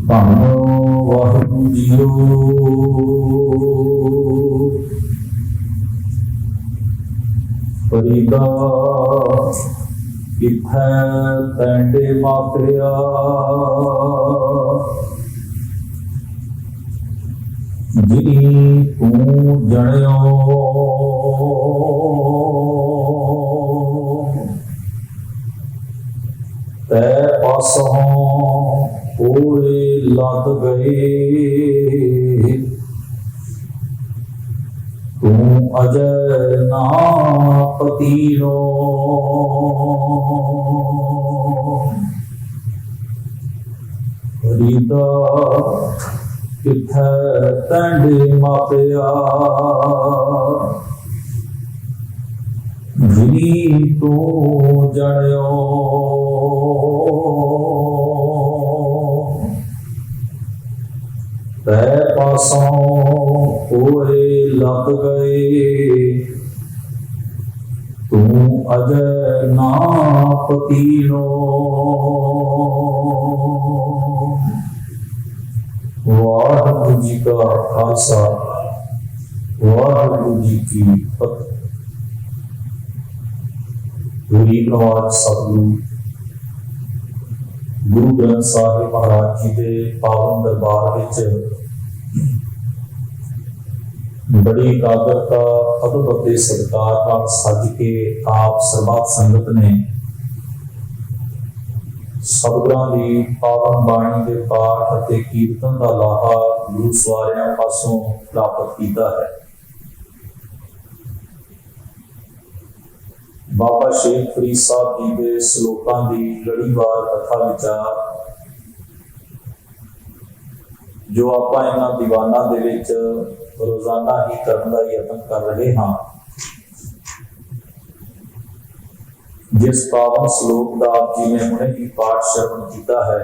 ਧੰਨ ਵਾਹਿਗੁਰੂ ਜੀਓ। ਫਰੀਦਾ ਕਿਥੈ ਤੈਂਡੇ ਮਾਪਿਆ, ਜਿਨੀ ਤੂੰ ਜਣਿਓ। ਤੈ ਪਾਸੋਂ ਕੋਲੇ ਲੱਗ ਗਏ, ਤੂੰ ਅਜੈ ਨਾ ਪਤੀਨੋ। ਫਰੀਦਾ ਕਿਥੈ ਤੈਂਡੇ ਮਾਪਿਆ, ਜਿਨੀ ਤੂੰ ਜਣਿਓ। ਤੈ ਪਾਸੋਂ ਕੋਲੇ ਲੱਗ ਗਏ, ਤੂੰ ਅਜੈ ਨਾ ਪਤੀਨੋ। ਵਾਹਿਗੁਰੂ ਜੀ ਕਾ ਖਾਲਸਾ, ਵਾਹਿਗੁਰੂ ਜੀ ਕੀ ਫਤਿਹ। ਗਰੀਬ ਨਵਾਜ ਸਤਿਗੁਰੂ ਗੁਰੂ ਗ੍ਰੰਥ ਸਾਹਿਬ ਮਹਾਰਾਜ ਜੀ ਦੇ ਪਾਵਨ ਦਰਬਾਰ ਵਿੱਚ ਬੜੀ ਇਕਾਗਰਤਾ, ਅਦਬ ਅਤੇ ਸਤਿਕਾਰ ਨਾਲ ਸੱਜ ਕੇ ਆਪ ਸਰਬੱਤ ਸੰਗਤ ਨੇ ਸਤਿਗੁਰਾਂ ਦੀ ਪਾਵਨ ਬਾਣੀ ਦੇ ਪਾਠ ਅਤੇ ਕੀਰਤਨ ਦਾ ਲਾਹਾ ਗੁਰੂ ਸਵਾਰਿਆਂ ਪਾਸੋਂ ਪ੍ਰਾਪਤ ਕੀਤਾ ਹੈ। ਬਾਬਾ ਸ਼ੇਖ ਫਰੀਦ ਸਾਹਿਬ ਜੀ ਦੇ ਸ਼ਲੋਕਾਂ ਦੀ ਲੜੀਵਾਰ ਕਥਾ ਵਿਚਾਰ ਜੋ ਆਪਾਂ ਇਹਨਾਂ ਦੀਵਾਨਾਂ ਦੇ ਵਿੱਚ ਰੋਜ਼ਾਨਾ ਹੀ ਕਰਨ ਦਾ ਯਤਨ ਕਰ ਰਹੇ ਹਾਂ। ਜਿਸ ਪਾਵਨ ਸ਼ਲੋਕ ਦਾ ਆਪ ਜੀ ਨੇ ਹੁਣੇ ਹੀ ਪਾਠ ਸ਼ਰਵਣ ਕੀਤਾ ਹੈ,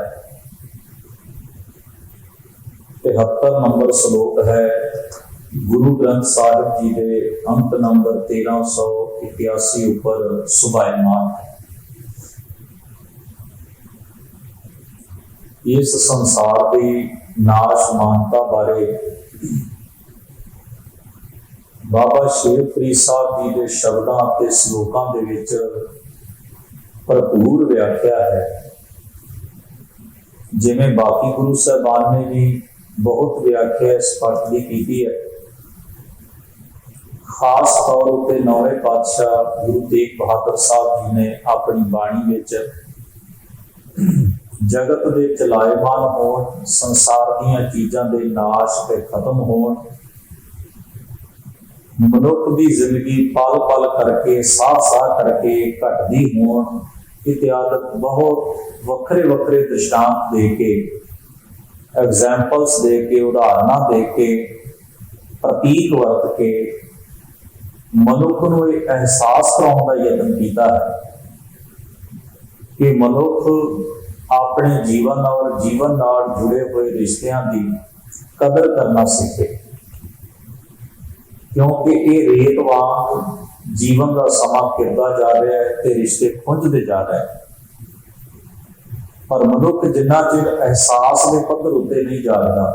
73 ਨੰਬਰ ਸ਼ਲੋਕ ਹੈ ਗੁਰੂ ਗ੍ਰੰਥ ਸਾਹਿਬ ਜੀ ਦੇ ਅੰਕ ਨੰਬਰ 1381 ਉੱਪਰ ਸੁਭਾਇਮਾਨ ਹੈ। ਇਸ ਸੰਸਾਰ ਦੀ ਨਾਸ਼ਮਾਨਤਾ ਬਾਰੇ ਬਾਬਾ ਸ਼ੇਖ ਫਰੀਦ ਸਾਹਿਬ ਜੀ ਦੇ ਸ਼ਬਦਾਂ ਅਤੇ ਸ਼ਲੋਕਾਂ ਦੇ ਵਿੱਚ ਭਰਪੂਰ ਵਿਆਖਿਆ ਹੈ। ਜਿਵੇਂ ਬਾਕੀ ਗੁਰੂ ਸਾਹਿਬਾਨ ਨੇ ਵੀ ਬਹੁਤ ਵਿਆਖਿਆ ਸਪਸ਼ਟ ਦੀ ਕੀਤੀ ਹੈ। ਖਾਸ ਤੌਰ ਉੱਤੇ ਨੌਵੇਂ ਪਾਤਸ਼ਾਹ ਗੁਰੂ ਤੇਗ ਬਹਾਦਰ ਸਾਹਿਬ ਜੀ ਨੇ ਆਪਣੀ ਬਾਣੀ ਵਿੱਚ ਜਗਤ ਦੇ ਚਲਾਇਮਾਨ ਹੋਣ, ਸੰਸਾਰ ਦੀਆਂ ਚੀਜ਼ਾਂ ਦੇ ਨਾਸ਼ ਤੇ ਖਤਮ ਹੋਣ, ਮਨੁੱਖ ਦੀ ਜ਼ਿੰਦਗੀ ਪਲ ਪਲ ਕਰਕੇ, ਸਾਹ ਸਾਹ ਕਰਕੇ ਘਟਦੀ ਹੋਣ ਇਤਿਆਦਿ ਬਹੁਤ ਵੱਖਰੇ ਵੱਖਰੇ ਦ੍ਰਿਸ਼ਟਾਂਤ ਦੇ ਕੇ, ਐਗਜ਼ੈਂਪਲਸ ਦੇ ਕੇ, ਉਦਾਹਰਨਾਂ ਦੇ ਕੇ, ਪ੍ਰਤੀਕ ਵਰਤ ਕੇ ਮਨੁੱਖ ਨੂੰ ਇਹ ਅਹਿਸਾਸ ਕਰਾਉਣ ਦਾ ਯਤਨ ਕੀਤਾ ਹੈ ਕਿ ਮਨੁੱਖ ਆਪਣੇ ਜੀਵਨ ਨਾਲ ਜੁੜੇ ਹੋਏ ਰਿਸ਼ਤਿਆਂ ਦੀ ਕਦਰ ਕਰਨਾ ਸਿੱਖੇ, ਕਿਉਂਕਿ ਇਹ ਰੇਤ ਵਾਂਗ ਜੀਵਨ ਦਾ ਸਮਾਂ ਕਿਰਦਾ ਜਾ ਰਿਹਾ ਹੈ ਤੇ ਰਿਸ਼ਤੇ ਖੁੰਝਦੇ ਜਾ ਰਹੇ ਹਨ। ਪਰ ਮਨੁੱਖ ਜਿੰਨਾ ਚਿਰ ਅਹਿਸਾਸ ਦੇ ਪੱਧਰ ਉੱਤੇ ਨਹੀਂ ਜਾਣਦਾ,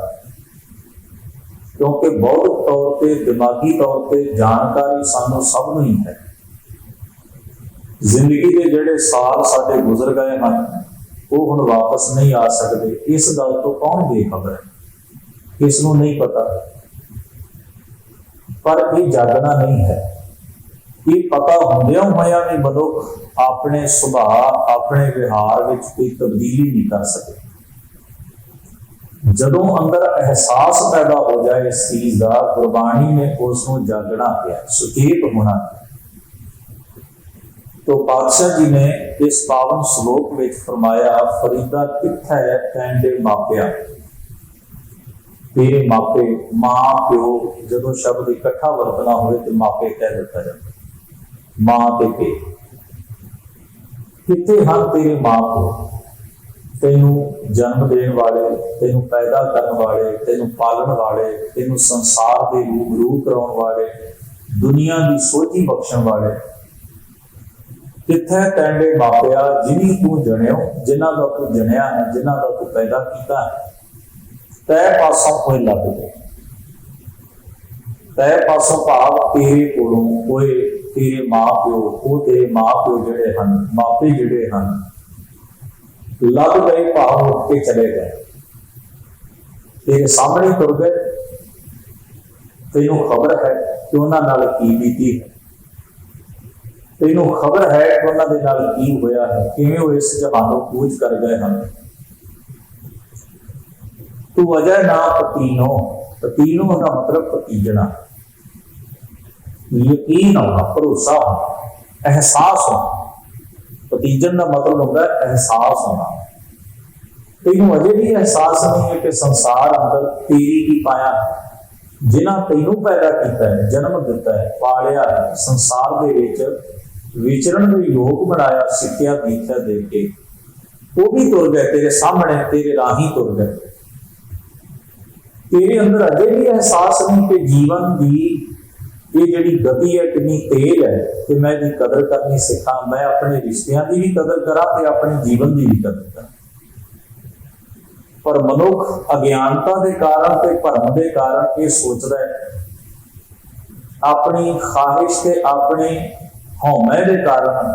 ਕਿਉਂਕਿ ਬੌਧਿਕ ਤੌਰ ਤੇ, ਦਿਮਾਗੀ ਤੌਰ ਤੇ ਜਾਣਕਾਰੀ ਸਾਨੂੰ ਸਭ ਨੂੰ ਹੀ ਹੈ। ਜ਼ਿੰਦਗੀ ਦੇ ਜਿਹੜੇ ਸਾਲ ਸਾਡੇ ਗੁਜ਼ਰ ਗਏ ਹਨ ਉਹ ਹੁਣ ਵਾਪਸ ਨਹੀਂ ਆ ਸਕਦੇ। ਇਸ ਗੱਲ ਤੋਂ ਕੌਣ ਬੇਖਬਰ ਹੈ? ਇਸ ਨੂੰ ਨਹੀਂ ਪਤਾ। ਪਰ ਇਹ ਜਾਗਣਾ ਨਹੀਂ ਹੈ। ਇਹ ਪਤਾ ਹੁੰਦਿਆਂ ਹੋਇਆਂ ਵੀ ਮਨੁੱਖ ਆਪਣੇ ਸੁਭਾਅ, ਆਪਣੇ ਵਿਹਾਰ ਵਿੱਚ ਕੋਈ ਤਬਦੀਲੀ ਨਹੀਂ ਕਰ ਸਕੇ। ਜਦੋਂ ਅੰਦਰ ਅਹਿਸਾਸ ਪੈਦਾ ਹੋ ਜਾਏ ਇਸ ਚੀਜ਼ ਦਾ, ਗੁਰਬਾਣੀ ਨੇ ਉਸ ਨੂੰ ਜਾਗਣਾ ਪਿਆ, ਸੁਚੇਤ ਹੋਣਾ ਪਿਆ। तो पातशाह जी ने इस पावन श्लोक में फरमाया, फरीदा कित्थै तैंडे मापिया। तेरे मापे, मां प्यो जदों शब्द इकट्ठा वरतना हो तो मापे कह दिता जाता, मां ते पे कित्थे हन तेरे मां प्यो, तेनू जन्म देने वाले, तेनू पैदा करने वाले, तेनू पालन वाले, तेनू संसार के रूबरू कराने वाले, दुनिया की सोझी बख्शण वाले। कित्थे तैंडे मापिया जिन्हीं तू जणियो, जिन्हां दा तू जणिया है, जिन्हां दा तू पैदा कीता है। तै पासों कोई लभ गए। तै पासों भाव तेरे कोलों कोई तेरे माँ प्यो, वो तेरे माँ प्यो जिहड़े हन, मापे जिहड़े हन, लभ गए, भाव उठ के चले गए, तेरे सामने तुर गए। तेनों खबर है कि उन्हां नाल की बीती है, तेनों खबर है कि उन्हां दे नाल की होया है, किवें वो इस जहानों कूच कर गए हैं। तू वजह ना पतीनो, पतीनो का मतलब पतीजना, यकीन होना, भरोसा होना, एहसास होना। पतीजन का मतलब होता है एहसास होना। तेनों अजे भी एहसास नहीं है कि संसार अंदर तेरी की पाया, जिन्हें तेनों पैदा किया है, जन्म दिता है, पालिया है, संसार दे विच विचरण के योग बनाया, सिक्ख्या दीक्षा दे के वो भी तुर गए तेरे सामने, तेरे राही तुर गए। तेरे अंदर अजे भी एहसास नहीं कि जीवन की ये जिहड़ी गति है कितनी तेज है, कि मैं भी कदर करनी सीखा, मैं अपने रिश्तियों की भी कदर करा ते अपने जीवन की भी कदर करा। पर मनुख अज्ञानता के कारण ते भरम के कारण ये सोचता है, अपनी ख्वाहिश के अपने हौमे के कारण,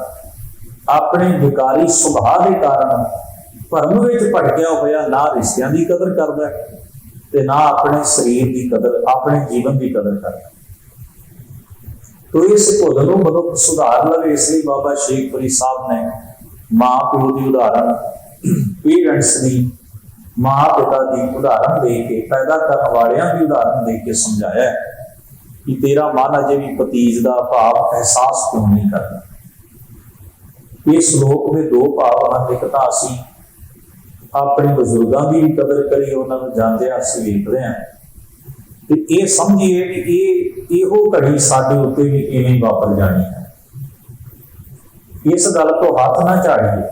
अपने विकारी सुभाव के कारण भरम में भटकिया होया ना रिश्तियों की कदर करता है ते ना अपने शरीर की कदर, अपने जीवन की कदर करता। तो इस भुल को मनुख सुधार लवे, इसलिए बाबा शेखपुरी साहब ने माँ प्यो की उदाहरण, पेरेंट्स की, माँ पिता की उदाहरण दे के, पैदा करने वालियां की उदाहरण दे के समझाया कि तेरा मन अजे भी भतीज का भाव एहसास क्यों नहीं करता। इस श्लोक में दो भाव हैं, एक तो असी अपने बजुर्गों की भी कदर करिए, उन्होंने जानते असीं वेखते हैं, तो ये समझिए कि इहो घड़ी साडे उत्ते भी इवें वापर जानी है। इस गल तो हाथ ना झाड़िए,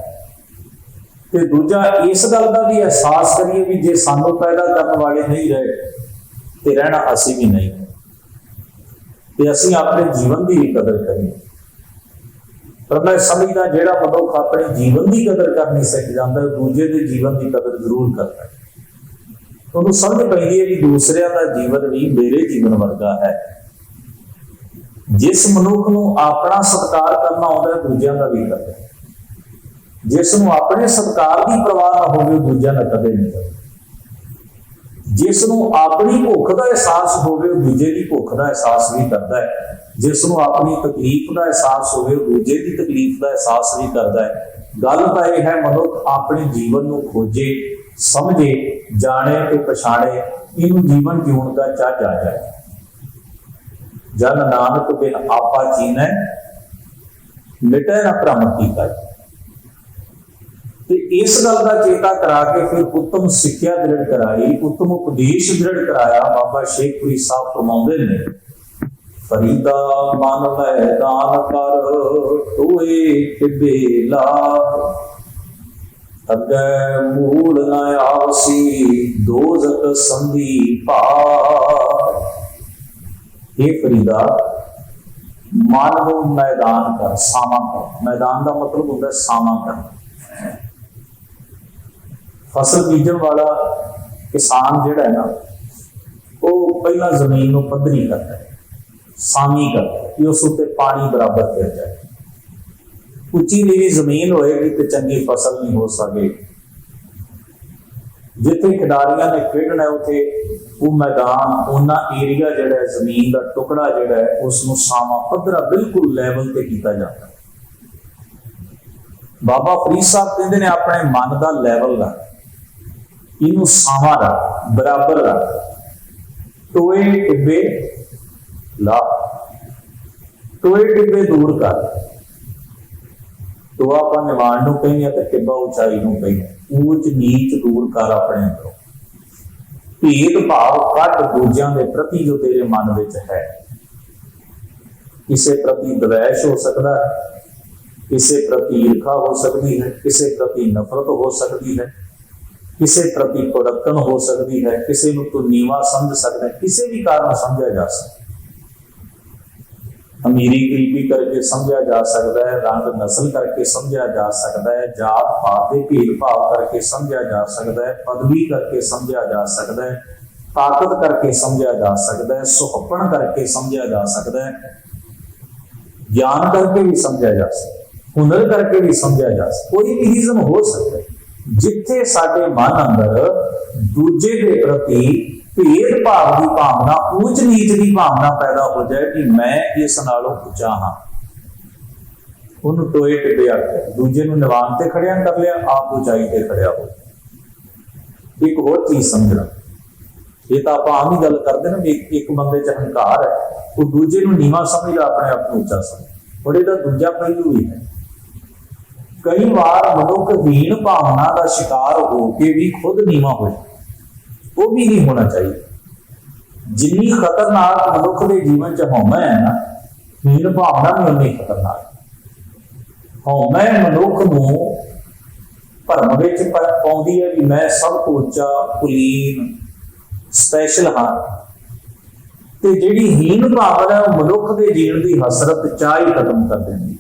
तो दूजा इस गल का भी एहसास करिए भी जे सानू पैदा करने वाले नहीं रहे तो रहना असी भी नहीं, तो असी अपने जीवन की भी कदर करिए। पर मैं समझदा जिहड़ा मनुख अपने जीवन की कदर करनी सीख जाता है, दूजे के जीवन की कदर जरूर करता है। उन्होंने समझ पैंदी है कि दूसरिया का जीवन भी मेरे जीवन वर्गा है। जिस मनुख को अपना सत्कार करना आता है, दूजिया का भी करता है। जिसनों अपने सत्कार की परवाह ना हो, दूजिया का कदे नहीं करता। जिसनों अपनी भुख का एहसास हो, दूजे की भुख का एहसास भी करता है। जिसनों अपनी तकलीफ का एहसास हो, दूजे की तकलीफ का एहसास भी करता है। गल तो यह है, मनुख अपने जीवन को खोजे, समझे, जाने ते पछाणे, इन जीवन जीवन का चाह आ जाए। जन नानक बिन आपा जीने, मिटे न भ्रम की गल। इस गल का चेता करा के फिर उत्तम सिक्ख्या दृढ़ कराई, उत्तम उपदेश दृढ़ कराया। बाबा शेखपुरी साहब फरमाउंदे ने, फरीदा मन मैदान कर टोए टिबे लाभ, अगे मूल न आवसी दोजक संधि पार। हे फरीदा, मन को मैदान कर, सामा कर। मैदान का मतलब होता है सामा कर। फसल बीजन वाला किसान जिहड़ा है ना, वो पहला जमीन को पद्धरी करता है, सामी करता है कि उस उत्ते पानी बराबर गिर जाए। उच्ची नीवी जमीन होएगी तो चंगी फसल नहीं हो सकेगी। जिथे खिडारियों ने खेडना उत्थे वो मैदान, उन्ना एरिया जिहड़ा है, जमीन का टुकड़ा जिहड़ा है, उसनूं सामा पद्धरा बिल्कुल लैवल ते कीता जाता है। बाबा फरीद साहब कहते ने अपने मन का लैवल रख, इनू सावा रख, बराबर रख, टोए टिब्बे ला, टोए टिब्बे दूर कर। तो आप निवाण नूं कहिए ते टिब्बा उचाई नूं कहिए, ऊंच नीच दूर कर अपने अंदरों। भेदभाव कट दूजियां के प्रति जो तेरे मन विच है। किसी प्रति द्वेष हो सकता है, किसी प्रति ईर्खा हो सकती है, किसी प्रति नफरत हो सकती है, किसी प्रति कुड़कन हो सकती है, किसी को तू नीवा समझ सकता है, किसी भी कारण समझा जा सकता। अमीरी गरीबी करके समझा जा सकता है, रंग नस्ल करके समझा जा सकता है, जात पात के भेदभाव करके समझा जा सकता है, पदवी करके समझा जा सकता है, ताकत करके समझा जा सकता है, सुहपण करके समझा जा सकता है, ज्ञान करके भी समझा जा सकता है, हुनर करके भी समझा जा सकता, कोई भी रीजन हो सकता है। जिथे साडे मन अंदर दूजे के प्रति भेदभाव की भावना, ऊंच नीच की भावना पैदा हो जाए कि मैं इस नालों उच्चा हाँ, उन्होंने टोए टिपे आख्या, दूजे नूं निवान ते खड़िया कर लिया, आप ऊंचाई ते खड़िया हो। एक होर चीज समझना, ये तो आप आम ही गल करते ना, एक बंदे च हंकार है, वो दूजे नूं नीवा समझदा, अपने आप को ऊंचा समझ, और इसका दूजा पहलू भी है। कई बार मनुख हीन भावना का शिकार होके भी खुद नीवा हो जाए, वो भी नहीं होना चाहिए। जिन्नी खतरनाक मनुख के जीवन च हौमा है ना, हीन भावना भी उन्नी खतरनाक। हौमा मनुख नूं भरम विच पाउंदी है कि मैं सब तो उच्चा, कुलीन, स्पैशल हाँ, ते जिहड़ी हीन भावना है मनुख के जीवन की हसरत चाह ही खत्म कर देंदी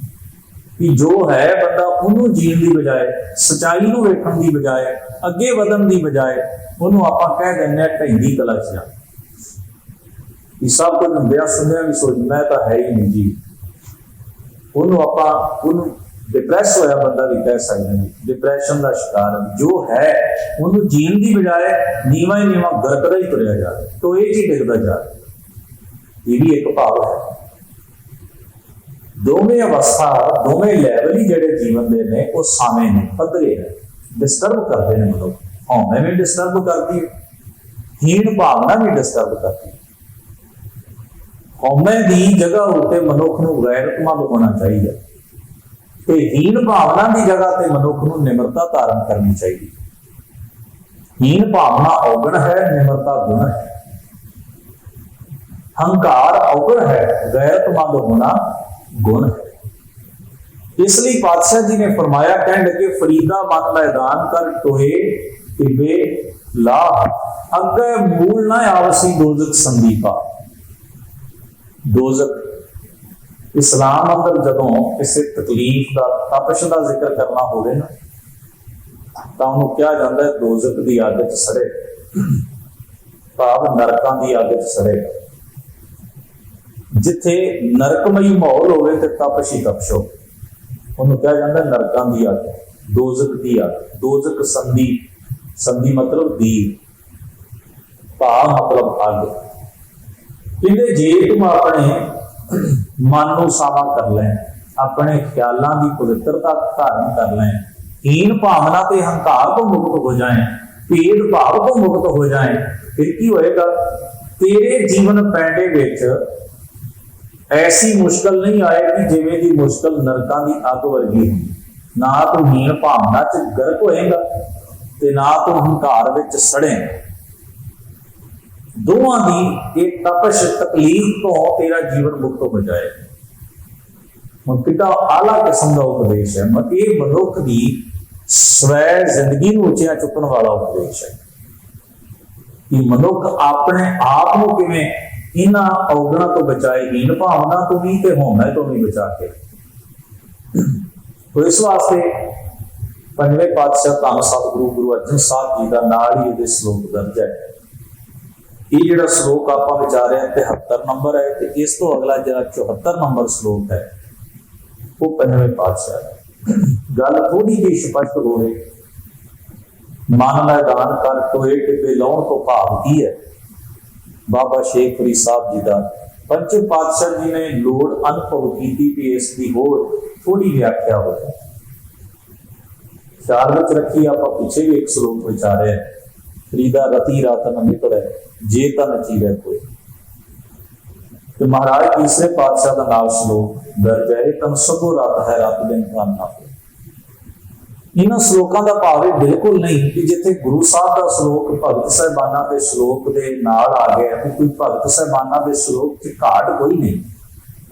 कि जो है बंदा उन्होंने जीण की बजाय, सच्चाई नूं वेखण की बजाय, अगे वधन की बजाय उन्होंने आपां कह दिंदे ढैंदी कला च जा, सब कुछ हुंदिया सुनिया भी सोच मैं तो है ही नहीं जी, उन्होंने आपां डिप्रैस होया बंदा भी कह सकते हैं, डिप्रैशन का शिकार जो है उन्होंने जीण की बजाय नीवा ही नीवा गरकदा ही तुरिया जा रहा, तो ये ही डिगदा जा रहा। ये भी एक भाव है। दोवें अवस्था, दोवें लैवल ही जिहड़े जीवन के ने वो सामे ने, पद्धरे है, डिस्टर्ब करते हैं मनुख। हौमे भी डिस्टर्ब करती है, हीन भावना भी डिस्टर्ब करती है। हौमे की जगह उत्ते मनुख नूं गैरतमंद होना चाहिए, ते हीन भावना की जगह ते मनुख नूं निमरता धारण करनी चाहिए। हीन भावना औगण है, निमरता गुण है। हंकार औगण है, गैरतमंद होना गुण है। इसलिए पातशाह जी ने फरमाया, कह लगे फरीदा मन मैदान कर टोए तिबे ला, अगे मूल ना आवसी दोजक संदीपा। दोजक इस्लाम अंदर जदों किसी तकलीफ का, तपश का जिक्र करना होवे ना, तो उन्होंने कहा जाता है दोजक की अग च सड़े, भाव नरकां की अग च सड़ेगा। जिथे नरकमई माहौल होवे ते तपश ही तपश हो, उन्होंने कहा जाता है नरकां की अग, दोजक की अग। दोजक संधि, संधि मतलब दीप, भाव मतलब अग। कहते जे तुम अपने मन को सावा कर लें, अपने ख्यालों की पवित्रता धारण कर लें, हीन भावना ते हंकार तो मुक्त हो जाए, भेद भाव तो मुक्त हो जाए, फिर की होएगा? तेरे जीवन पैंडे विच ऐसी मुश्किल नहीं आएगी जिवें दी मुश्किल नरकां दी अग वर्गी हुंदी। ना तू हीन भावना च गर्क होएगा ते ना तू हंकार विच सड़ेगा। दोवां दी एक तपश तकलीफ तो तेरा जीवन मुक्त हो जाएगा। कितना आला किस्म का उपदेश है, ये मनुख की स्वै जिंदगी को उचिया चुकने वाला उपदेश है कि मनुख अपने आप को किवें इन्हां अवगुणां तो बचाए, हीन भावना तो भी ते होमे तो भी बचा के। तो इस वास्ते पंजवें पातशाह धन सतगुरु गुरु अर्जन साहब जी का नाल ही ये श्लोक दर्ज है। ये जिहड़ा श्लोक आपां विचारे 73 नंबर है, तो इस तो अगला जिहड़ा 74 नंबर श्लोक है वो पंजवें पातशाह है। गल थोड़ी जी स्पष्ट हो रही, मन मैदान कर टोए टिपे लाउण तो भाव की है। बाबा शेख फरीद साहब जी का पंचम पातशाह जी ने लोड़ अनुभव की कि इसकी होर थोड़ी व्याख्या हो जाए। ख्याल में रखी, आप पीछे भी एक श्लोक विचारे, फरीदा रति रातन निकले जे तन चीरे कोई। तो महाराज तीसरे पातशाह का नाम श्लोक दर्ज है, तन सगो रात है रात दिन काम ना हो। इन्होंने श्लोकों का भाव बिल्कुल नहीं कि जिथे गुरु साहब का श्लोक भगत साहिबाना के श्लोक के नाल आ गया, कोई भगत साहिबाना के श्लोक की घाट कोई नहीं,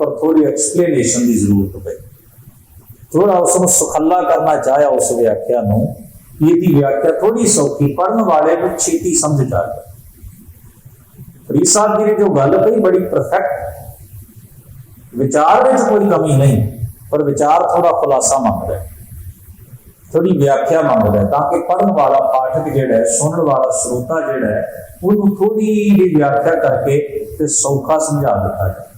पर थोड़ी एक्सप्लेनेशन की जरूरत पई, थोड़ा उसको सुखला करना चाहे उस व्याख्या नूं। ये व्याख्या थोड़ी सौखी, पढ़ने वाले को छेती समझ जाए। फरीद साहब जी ने जो गल कही बड़ी परफेक्ट, विचार में कोई कमी नहीं, पर विचार थोड़ा खुलासा मांगता है, थोड़ी व्याख्या मांगता है, ताकि पढ़ने वाला पाठक जिहड़ा है, सुनने वाला श्रोता जिहड़ा है, उन्होंने थोड़ी जी व्याख्या करके ते सौखा समझा दिता जाए।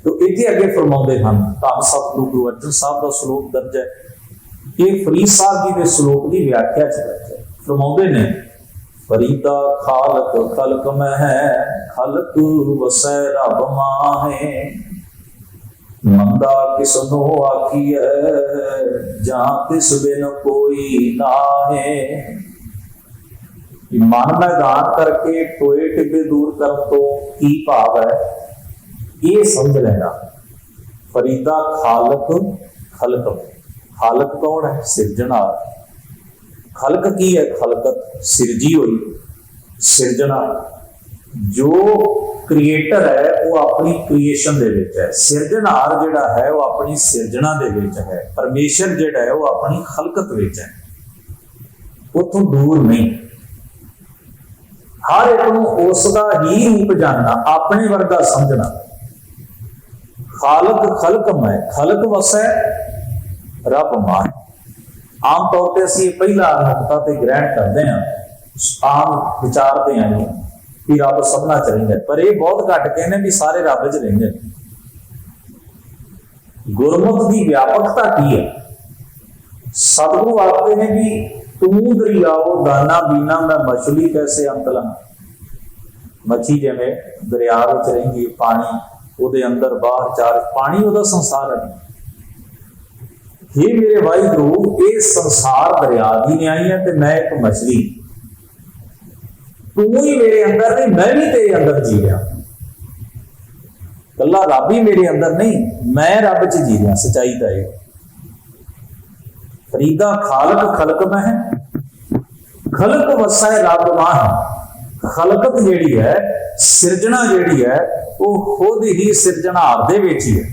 तो इतने अगे फरमाते हैं, धन सतगुरु गुरु अर्जन साहब का श्लोक दर्ज है, ये फरीद साहब जी के श्लोक की व्याख्या च दर्ज है। फरमाते ने, फरीदा खालक खलक में है, खलक वसै रब माहे, मंदा किसनो आखिए, जहां तिस बिन कोई नाहे। मन मैदान करके टोए टिब्बे दूर कर तो की भाव है, ये समझ लेना। फरीदा खालक खलक, खालक कौन है? सिरजना। खलक की है? खलकत सिरजी हुई, सिरजना। जो क्रिएटर है वो अपनी क्रिएशन दे विच है, सिरजनहार जिहड़ा है वो अपनी सिरजना दे विच है, परमेश्वर जिहड़ा है वो अपनी खलकत विच है, उतों दूर नहीं। हर एक नूं उसदा ही रूप जानना, अपने वर्गा समझना। खालक खलक में, खलक वसै रब मान। आम तौर पर असं पहला नुकता ते ग्रहण करते हैं, आम विचारते हैं कि रब सबना च रहिंदा है, पर यह बहुत घट कहने भी सारे रब च रहिंदे ने। गुरमुख की व्यापकता की है? सतगुरु आखते हैं भी तू दरियाओ दाना बीना, मैं मछली कैसे अंत लंघ। मच्छी जिवें दरिया विच रहिंदी, पानी ਉਹਦੇ अंदर बाहर चार, पानी ਉਹਦਾ संसार है। हे मेरे वाहिगुरू, ये संसार दरिया की न्याई है ते मैं एक मछली, तू ही मेरे अंदर नहीं, मैं भी तेरे अंदर जी रहा। कला रब ही मेरे अंदर नहीं, मैं रब च जी रहा। सच्चाई का है। फरीदा खालक खलक में है, खलक वसा है रब माह। खलकत जिहड़ी है, सिरजना जिहड़ी है, वो खुद ही सिरजनहार दे विच ही है,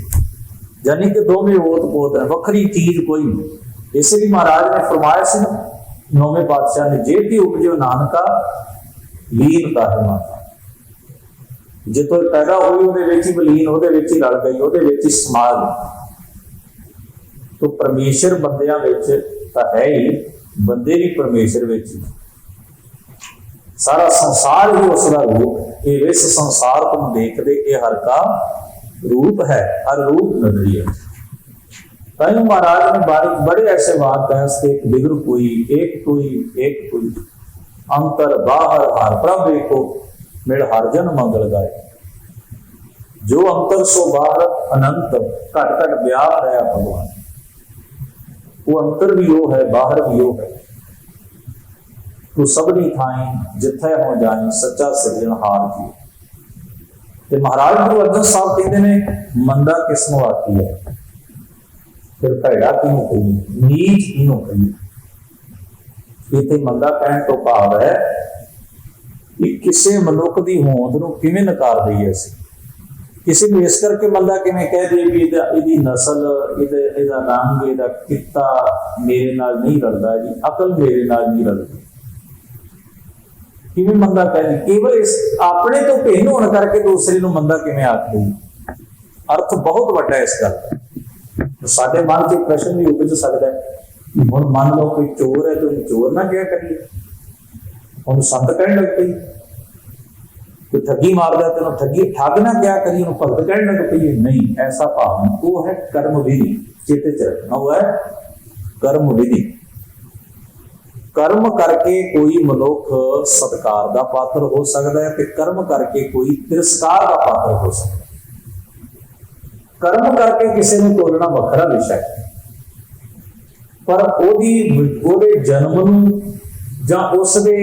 यानी कि दोवें ओत पोत है, वखरी चीज कोई नहीं। इसलिए महाराज ने फरमाया सी ना, नौवें पातशाह ने, जे की उपजो नानका लीन का है माता। जे तो पैदा हुई ਉਹਦੇ ਵਿੱਚ ਹੀ ਬਲੀਨ, ਉਹਦੇ ਵਿੱਚ ਹੀ ਰਲ ਗਈ, ਉਹਦੇ ਵਿੱਚ ਹੀ ਸਮਾ ਗਈ। तो परमेश्वर ਬੰਦਿਆਂ ਵਿੱਚ ਤਾਂ ਹੈ ਹੀ, ਬੰਦੇ ਵੀ परमेश्वर ਵਿੱਚ ਹੀ। सारा संसार ही उसका रूप, ये इस संसार तुम देख दे, ये हर का रूप है, हर रूप नजरी है। कई महाराज ने बड़े ऐसे वाक्य हैं, एक बिगड़ कोई, एक कोई अंतर बाहर हर प्रभ एको, मिल हर जन मंगल गाए। जो अंतर सो बाहर अनंत, घट घट व्याप है भगवान। वो अंतर भी वो है, बाहर भी वो है। तू सबनी थाई जिथे हो जाए, सच्चा सिरजनहार जी। ते महाराज गुरु अर्जन साहब कहते ने, मंदा किसनों आती है, फिर भैड़ा किनों कही, नीच किनों कही। इत्थे मंदा कहण तो भाव है कि किसी मनुख की होंद नूं किवें नकार दईए असीं। किसी को इस करके मंदा किवें कह दे भी इहदी नस्ल, इहदा रंग, इहदा किता मेरे नाल नहीं रलदा जी, अकल मेरे नाल नहीं रलदी। किवें मंदा कह दी? केवल इस अपने तो भिन्न होने करके दूसरे नूं मंदा किवें आख दी? अर्थ बहुत वड्डा इस गल दा। तो साडे मन च प्रश्न भी उपज सकदा है, हुण मान लो कोई चोर है तो चोर ना क्या करिए, उन्होंने संत कहण लग पई। कोई ठगी मारदा तो ठगी ठग ना क्या करिए, उन्होंने भगत कहण लग पई। नहीं, ऐसा भाव नहीं। वो है कर्म विधि, चेते च रखना। वो है कर्म विधि। कर्म करके कोई मनुख सत्कार का पात्र हो सकता है, कर्म करके कोई तिरस्कार का पात्र हो सकता है। कर्म करके किसी ने तोलना वखरा विषय है, पर ओदे जन्म नूं जां उसदे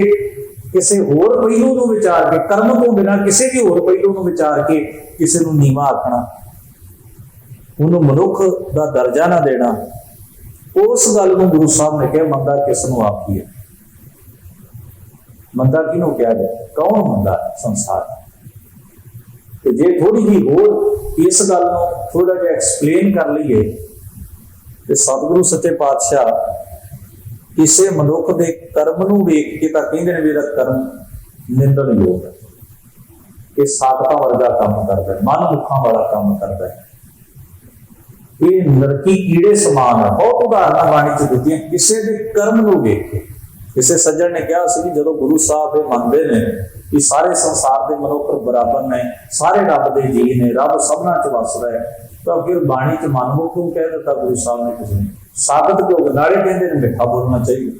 किसी होर पहलू नूं विचार के, कर्म तो बिना किसी भी होर पहलू नूं विचार के किसी नूं नीवा आखना, उन्होंने मनुख का दर्जा ना देना, उस गल नूं गुरु साहब ने कहा मंदा किसनों आखी है। मंदा किनों क्या है? कौन मंदा? संसार। तो जे थोड़ी जी होर इस गल नूं थोड़ा जिहा एक्सप्लेन कर लीए तो सतगुरु सच्चे पातशाह किसी मनुख के कर्म नूं वेख के तां कहंदे ने भी इहदा कर्म निंदणयोग है। कि साकतां वर्गा काम करता है, मन मुखा वाला काम करता है। ये नरकी कीड़े समान है। बहुत उदाहरण बाणी च दित्तियां किसी के कर्म नूं वेख के। किसी सज्जण ने कहा सी कि जदों गुरु साहब ये मनते हैं कि सारे संसार के मनुख बराबर ने, सारे रब के जी ने, रब सबना च वसदा है, तो फिर बाणी च मनमुख क्यों कह दिता गुरु साहब ने? किसी ने साकत क्यों? नाले कहते हैं मिठा बोलना चाहिए।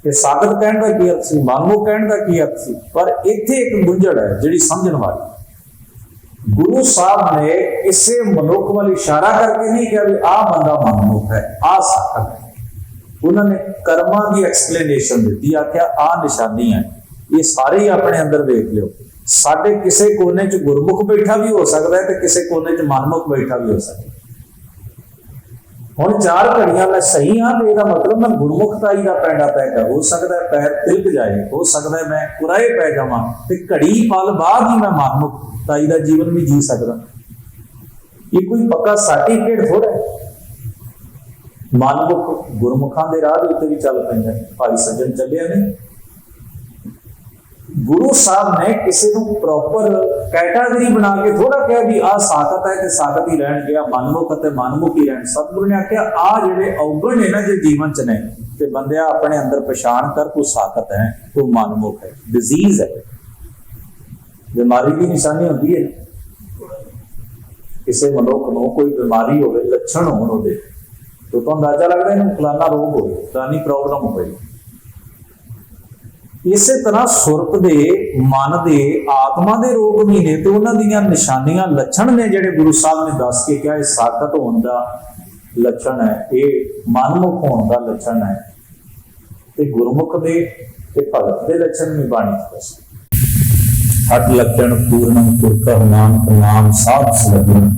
कि साकत कहण का की अर्थ सी, मनमुख कहण का की अर्थ सी? पर इत्थे एक गुंझड़ है जिहड़ी समझण वाली। गुरु साहब ने किसी मनुख वाल इशारा करके नहीं कहा भी आ बंदा मनमुख है, आ साकत है। उन्होंने कर्मां की एक्सप्लेनेशन दी, आख्या आ निशानी है, ये सारे ही अपने अंदर देख लो। साडे किसी कोने च गुरमुख बैठा भी हो सकता है, तो किसी कोने च मनमुख बैठा भी हो सकता है। हुण 4 घड़ियां मैं सही हाँ, तो इसका मतलब मैं गुरमुखताई का पैंडा पै गया। हो सकता है पैर तिलक जाए, हो सकता है मैं कुराए पै जावां, ते घड़ी पल बाद ही मैं मनमुखताई का जीवन भी जी सकदा। ये कोई पक्का सर्टिफिकेट थोड़ा है। मनमुख गुरमुखां दे राह दे उत्ते भी चल पैंदा। भाई सज्जन चलिया नहीं। गुरु साहब ने किसी को प्रॉपर कैटागरी बना के थोड़ा कहा भी आ साकत है, साकत ही रहन गया, मनमुख है मनमुख ही रहन। सतगुरु ने आख्या आ जिहड़े अवगुण ने ना जो जीवन च ने, ते बंदिया अपने अंदर पछाण कर, तू साकत है, तू मनमुख है। डिजीज है, बीमारी की निशानी होती है। किसी मनुख को कोई बीमारी हो, लक्षण हो, तो अंदाजा लगता है फलाना रोग हो, फलानी प्रॉब्लम हो गई। इसे तरह सुरत दे, मन दे, आत्मा दे रोग भी ने, तो उन्हां दीयां निशानियां लक्षण ने जिहड़े गुरु साहब ने दस के क्या साकत होने का लक्षण है, ये मनमुख होने का लक्षण है, ते गुरमुख दे ते भगत दे लक्षण भी बाणी दस। हट लक्षण पूर्णम पुरख नानक नाम साध सलगन।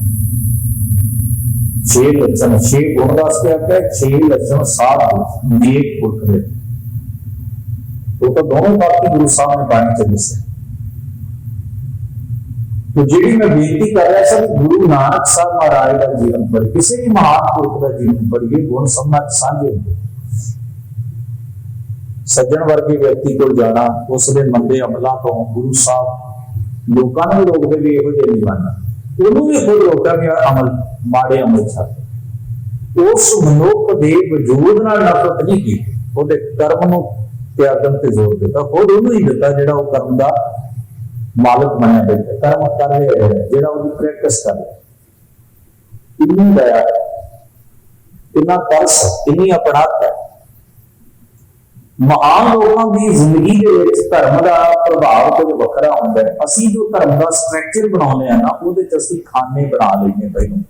6 लक्षण, 6 गुण दस के आख्या, 6 लक्षण साध नेक पुरख दे। तो दोनों बात गुरु साहब ने बाणी च दसे। तो जी मैं बेनती कर रहा था, गुरु नानक साहब महाराज का जीवन पढ़, किसी भी महान पुरुष का जीवन पढ़िए, गुण सबना साझे होंगे। सज्जन वर्गे व्यक्ति को जाना, उसके मंदे अमलों तो गुरु साहब लोगों ने रोकते भी यहो जिहे नहीं बनना, उन्होंने भी खुद रोकता भी अमल माड़े अमल छड्ड। उस मनुख के वजूद नाल नफरत नहीं की, उहदे कर्म नूं त्यागन ते जोर दिता, खुद उन्होंने ही दिता जिहड़ा वो कर्म का मालक बनया बैठा, कर्म कर रहा है, जिहड़ा उसकी प्रैक्टिस कर रहा। इन्नी दया, इन्ना तरस, इन्नी अपनात है। महान लोगों की जिंदगी के विच धर्म का प्रभाव कुछ वखरा होंदा है। असीं जो धर्म का स्ट्रक्चर बनाउने आ ना, उहदे च असीं खाने बना लईए, पहलों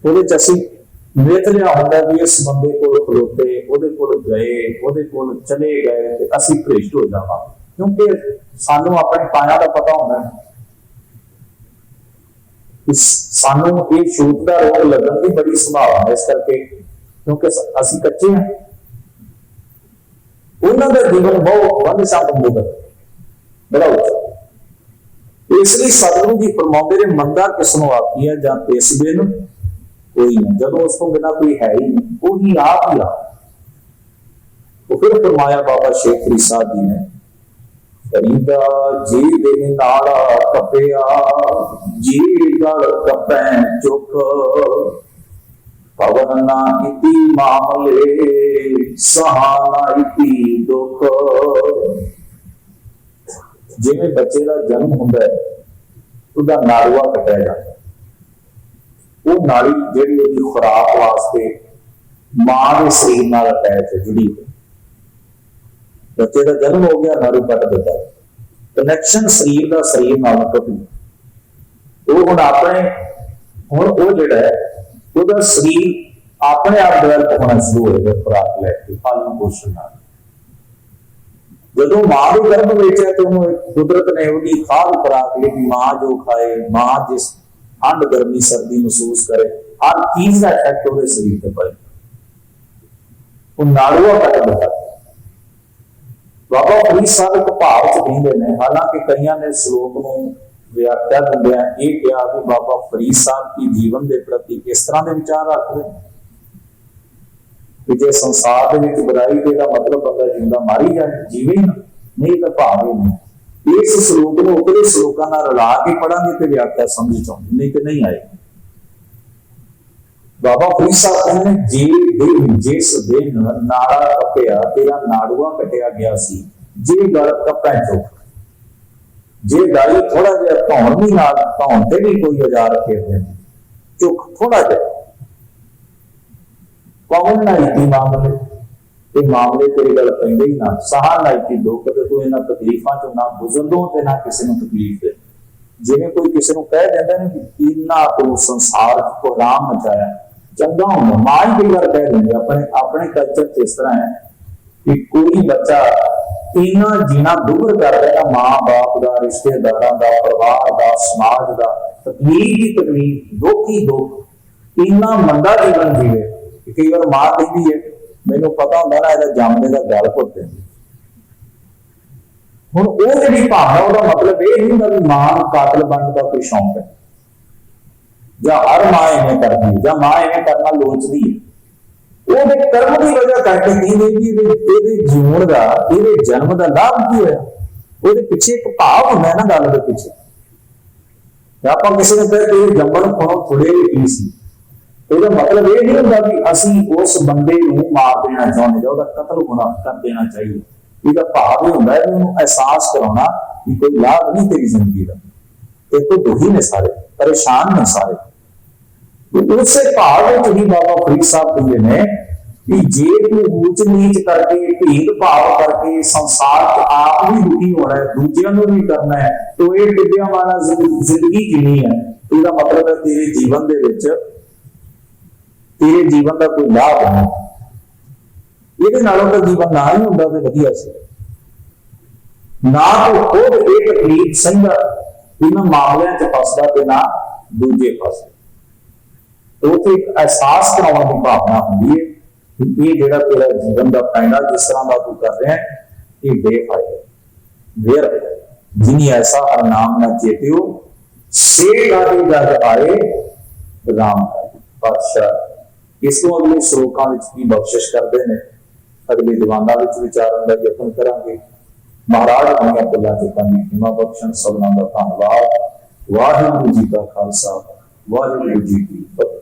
उहदे च असीं नित लिया होंदा भी इस बंदे कोल खलोते, उहदे कोल गए, उहदे कोल चले गए, ते असीं भ्रिष्ट हो जावां, क्योंकि सानू अपने पाया का पता होंदा है। सानू ये छूत का रोग लगन की बड़ी संभावना है, इस करके क्योंकि असीं कच्चे हैं। उन्हों का जीवन बहुत वंशा बंदे बड़ा उच्चा। इसलिए सतगुरु जी फरमाते ने, मंदा किसनों आखी है, जां तिसदे नूं कोई नहीं, जब उसको बिना कोई है ही नहीं, वो ही आप ही आप। तो फिर फरमाया बाबा शेख फरीद साहब जी ने, फरीदा जी दे नाला कपिया, जी गल कपै चुक, पवन ना इति मामले, सहाना इति दुख। जिवें बच्चे का जन्म होंदा है, उसका नाड़ुआ कटाया जाता है। वो नाड़ी जिहड़ी उहदी खुराक वास्ते मां के शरीर नाल अटैच है, जुड़ी हुई। बच्चे का जन्म हो गया, नाड़ू कट देता है, कनैक्शन शरीर का शरीर नाल टुट गया। वो हुण अपने हुण वो जिहड़ा है ਉਹਦਾ शरीर अपने आप डेवलप होना शुरू होएगा खुराक लैके, पालन पोषण नाल। जदों मां के गर्भ विच है, तो उन्होंने कुदरत ने उसकी खाद खुराक ली, मां जो खाए, मां जिस ठंड गर्मी सर्दी महसूस करे, हर चीज का इफेक्ट उसके शरीर पर पड़े। वो नाड़ुआ कट दिता। बाबा फरीद साहब एक भाव च कहते हैं, हालांकि कईयां ने श्लोक नूं व्याख्या दिंदियां ये कहा कि बाबा फरीद साहब की जीवन के प्रति किस तरह के विचार रखते कि जे संसार के बुराई का मतलब बंदा जिंदा मारी जाए, जीवे ही नहीं, तो भाव ही नहीं। इस श्लोक को उतरे श्लोकों नाल रला के पढ़ांगे तो व्याख्या समझ च आउंदी, नहीं तो नहीं आएगी। बाबा फरीद साहब कहते हैं, जे दिन जिस दिन नाड़ा कपिया तेरा नाड़ुआ कटिया गया सी, जे गल कपै चुक, जे गाली थोड़ा जिहा धौण भी नाल धौण ते भी कोई औजार फेर दे चुक थोड़ा जिहा कौन ना इति मामले ते मामले तेरी गल पैंदे ही ना सहा ना इति दुख ते तू इन्हां तकलीफां चों ना गुजरदों ते ना किसी नूं तकलीफ दे। जिवें कोई किसी नूं कह दिंदा ने कि इन्ना तू संसार को राम मचाया चंगा होना, मां ही कई बार कह देंगे। अपने अपने कल्चर च इस तरह है कि कोई बच्चा इन्ना जीना दुभर करता है, मां बाप का, रिश्तेदारों का, परिवार का, समाज का, तकलीफ ही तकलीफ, दुख ही दुख, इन्ना मंदा जीवन जीवे। कई बार मां कहती है मैनू पता होंदा ना इहदा जमने का गल घुट देंदी। हुण वो जिहड़ी भावना उहदा मतलब ये नहीं होंदा भी मां कातल बनने का कोई शौक है, ਜਾਂ हर मां इवें करती है, ਜਾਂ मां इवें करना लोचदी है। ਉਹਦੇ ਕਰਮ ਦੀ ਵਜ੍ਹਾ ਕਰਕੇ ਕਹਿੰਦੇ ਵੀ ਇਹਦੇ ਜੀਵਨ ਦਾ, ਇਹਦੇ ਜਨਮ ਦਾ ਲਾਭ ਕੀ ਹੋਇਆ। ਉਹਦੇ ਪਿੱਛੇ ਇੱਕ ਭਾਵ ਹੁੰਦਾ ਹੈ ਨਾ ਗੱਲ ਦੇ ਪਿੱਛੇ। ਆਪਾਂ ਕਿਸੇ ਨੂੰ ਕਹਿੰਦੇ ਇਹ ਜੰਮਣ ਕੋਲੋਂ ਥੋੜੇ ਹੀ ਸੀ, ਇਹਦਾ ਮਤਲਬ ਇਹ ਨਹੀਂ ਹੁੰਦਾ ਵੀ ਅਸੀਂ ਉਸ ਬੰਦੇ ਨੂੰ ਮਾਰ ਦੇਣਾ ਚਾਹੁੰਦੇ ਜਾਂ ਉਹਦਾ ਕਤਲ ਹੋਣਾ ਕਰ ਦੇਣਾ ਚਾਹੀਏ। ਇਹਦਾ ਭਾਵ ਇਹ ਹੁੰਦਾ ਹੈ ਵੀ ਉਹਨੂੰ ਅਹਿਸਾਸ ਕਰਾਉਣਾ ਕਿ ਕੋਈ ਲਾਭ ਨਹੀਂ ਤੇਰੀ ਜ਼ਿੰਦਗੀ ਦਾ, ਤੇ ਕੋਈ ਦੁਖੀ ਨੇ ਸਾਰੇ, परेशान ने सारे। तो उससे भाव ही बाबा फरीद साहब कहते हैं कि जे तू ऊंच नीच करके भेद भाव करके संसार च आप भी दुखी होना है, दूसरों को भी करना है, तो ये डिब्बियां वाला जिंदगी जीनी है। इसका मतलब है तेरे जीवन दे विच तेरे जीवन का कोई लाभ नहीं। ये नालों का जीवन ना ही होंदा ते वधिया सी, ना तो खुद एक तकलीफ सहिंदा इन मामलों च फसदा ते ना दूजे फसदे। तो एक एहसास कराने की भावना होंगी है कि ये जिहड़ा तेरा जीवन का पैंडा जिस तरह का तू कर रहा है ये बेफायदा व्यर्थ है। जिन्हें ऐसा हर नाम न चेत्यो से गाड़ी जग आए राम पातशाह। इस अगले श्लोकां विच की बख्शिश करते हैं, अगले दीवाना विच विचारन का यत्न करांगे। महाराज अपनी गल्लां चुकां दी हिमा बख्शण। सबना दा धन्नवाद। वाहिगुरू जी का खालसा, वाहिगुरू जी की फतेह।